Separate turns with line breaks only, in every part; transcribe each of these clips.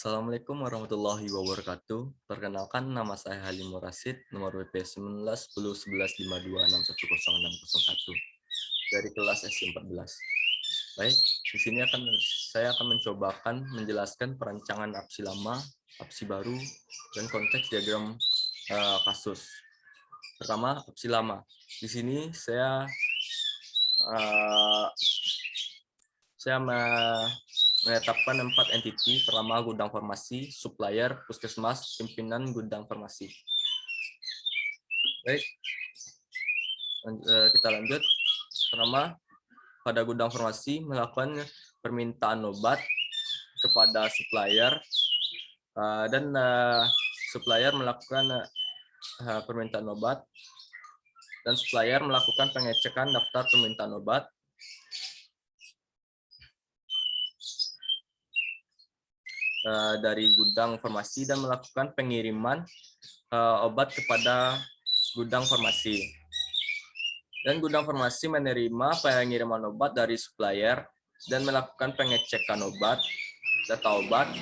Assalamualaikum warahmatullahi wabarakatuh. Perkenalkan, nama saya Halim Murasid, nomor WP 19 10 11 52 6101 dari kelas SI14. Baik, di sini saya akan mencobakan menjelaskan perancangan APSI lama, APSI baru, dan konteks diagram kasus. Pertama, APSI lama. Di sini saya menetapkan 4 entiti. Pertama, gudang farmasi, supplier, puskesmas, pimpinan gudang farmasi. Baik, kita lanjut. Pertama, pada gudang farmasi melakukan permintaan obat kepada supplier, dan supplier melakukan permintaan obat, dan supplier melakukan pengecekan daftar permintaan obat. Dari gudang farmasi dan melakukan pengiriman obat kepada gudang farmasi. Dan gudang farmasi menerima pengiriman obat dari supplier dan melakukan pengecekan obat, data obat,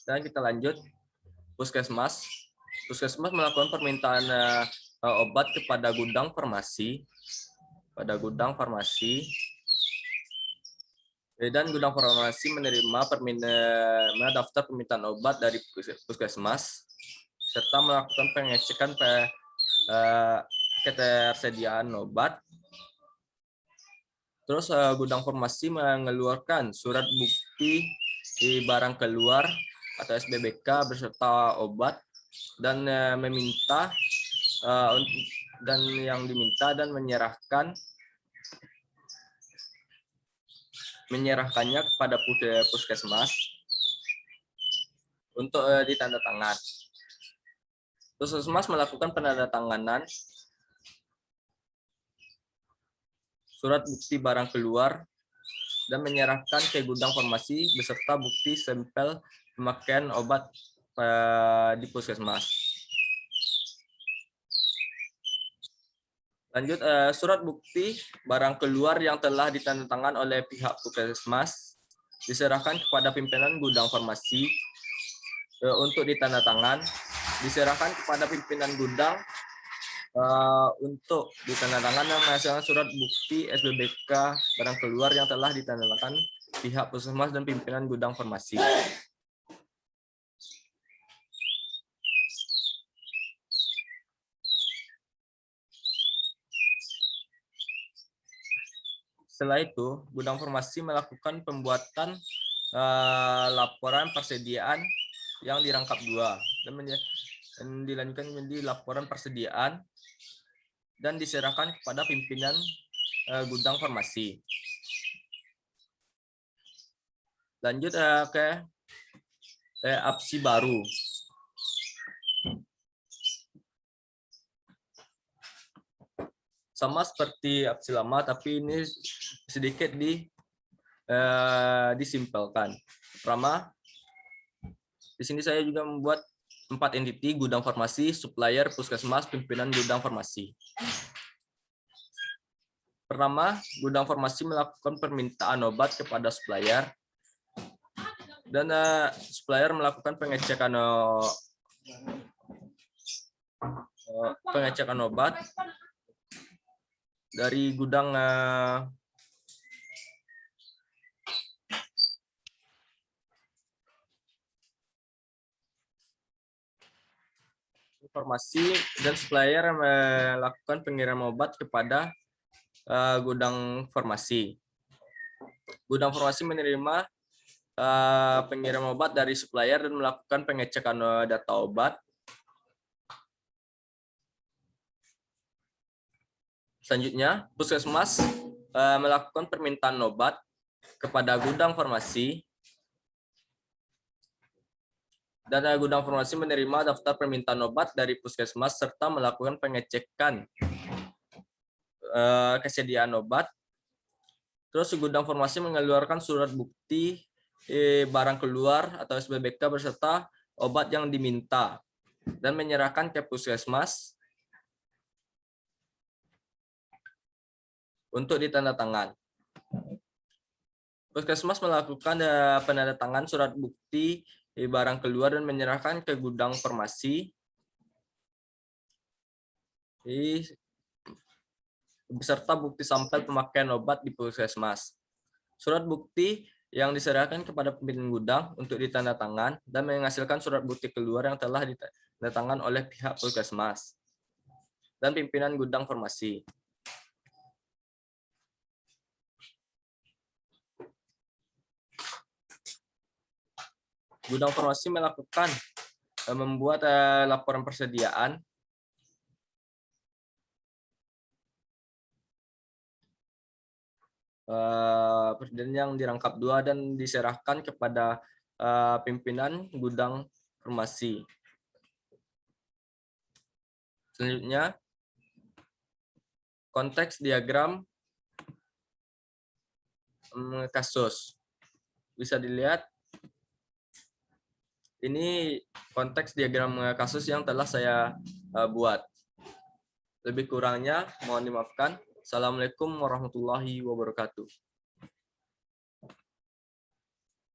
dan kita lanjut. Puskesmas melakukan permintaan obat kepada gudang farmasi, dan gudang farmasi menerima daftar permintaan obat dari puskesmas serta melakukan pengecekan ketersediaan obat. Terus gudang farmasi mengeluarkan surat bukti di barang keluar atau SBBK beserta obat dan meminta dan yang diminta dan menyerahkannya kepada puskesmas untuk ditandatangan. Puskesmas melakukan penandatanganan surat bukti barang keluar dan menyerahkan ke gudang farmasi beserta bukti sampel pemakaian obat di puskesmas. Lanjut, surat bukti barang keluar yang telah ditandatangan oleh pihak puskesmas diserahkan kepada pimpinan gudang farmasi untuk ditandatangan, diserahkan kepada pimpinan gudang untuk ditandatangan dan menghasilkan surat bukti SBBK barang keluar yang telah ditandatangan pihak puskesmas dan pimpinan gudang farmasi. Setelah itu, gudang farmasi melakukan pembuatan laporan persediaan yang dirangkap 2 dan dilanjutkan menjadi laporan persediaan dan diserahkan kepada pimpinan gudang farmasi. Lanjut ke APSI baru. Sama seperti APSI lama, tapi ini sedikit disimpelkan. Pertama, di sini saya juga membuat 4 entiti: gudang farmasi, supplier, puskesmas, pimpinan gudang farmasi. Pertama, gudang farmasi melakukan permintaan obat kepada supplier, dan supplier melakukan pengecekan obat dari gudang farmasi, dan supplier melakukan pengiriman obat kepada gudang farmasi. Gudang farmasi menerima pengiriman obat dari supplier dan melakukan pengecekan data obat. Selanjutnya, puskesmas melakukan permintaan obat kepada gudang farmasi, dan gudang farmasi menerima daftar permintaan obat dari puskesmas serta melakukan pengecekan kesediaan obat. Terus gudang farmasi mengeluarkan surat bukti barang keluar atau SPBK beserta obat yang diminta dan menyerahkan ke puskesmas untuk ditandatangan. Puskesmas melakukan penandatangan surat bukti barang keluar dan menyerahkan ke gudang farmasi beserta bukti sampel pemakaian obat di puskesmas. Surat bukti yang diserahkan kepada pimpinan gudang untuk ditandatangan dan menghasilkan surat bukti keluar yang telah ditandatangan oleh pihak puskesmas dan pimpinan gudang farmasi. Gudang farmasi melakukan membuat laporan persediaan yang dirangkap 2 dan diserahkan kepada pimpinan gudang farmasi. Selanjutnya, konteks diagram kasus. Bisa dilihat, ini konteks diagram kasus yang telah saya buat. Lebih kurangnya mohon dimaafkan. Assalamualaikum warahmatullahi wabarakatuh.